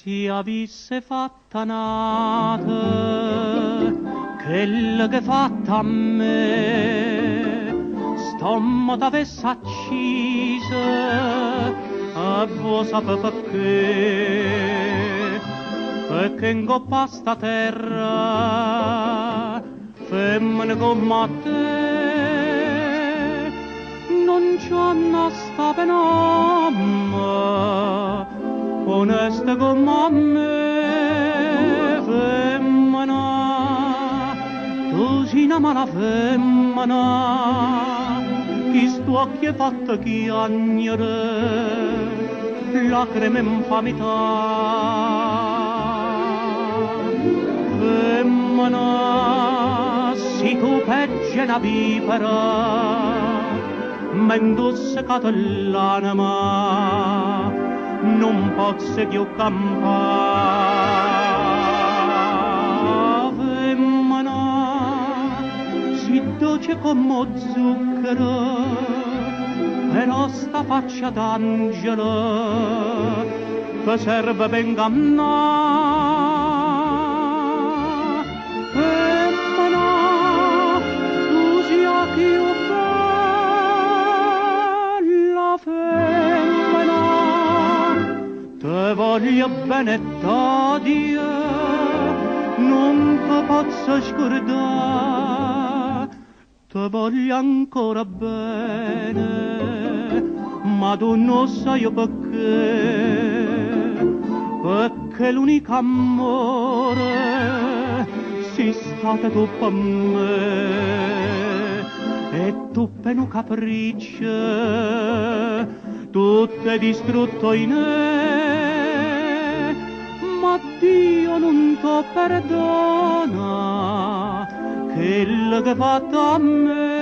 si avesse fatta nata quella che fatta a me, stomma t'avesse accisa a vuoi sapere perché in coppa sta terra femmine come te non c'ho sta penamma onesta come me femmina tu sei una mala femmina chi sto occhi è fatta chiagnere lacrime infamità femmina si tu peggio una vipera m'indosse l'anima non posso più campare femmina si dolce come zucchero però sta faccia d'angelo che serve ben ingannare femmina tu sia più bella femmina te voglio bene t'odio non te posso scordare te voglio ancora bene ma tu non sai perché l'unico amore sei stata tu per me e tu per un capriccio tutto è distrutto in me ma Dio non ti perdona quello che ha fatto a me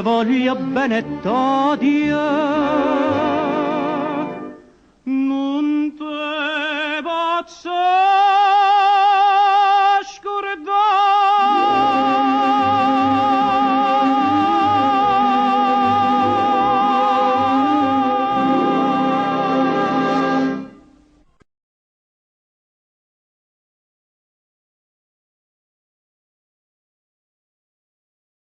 voglio bene t'odio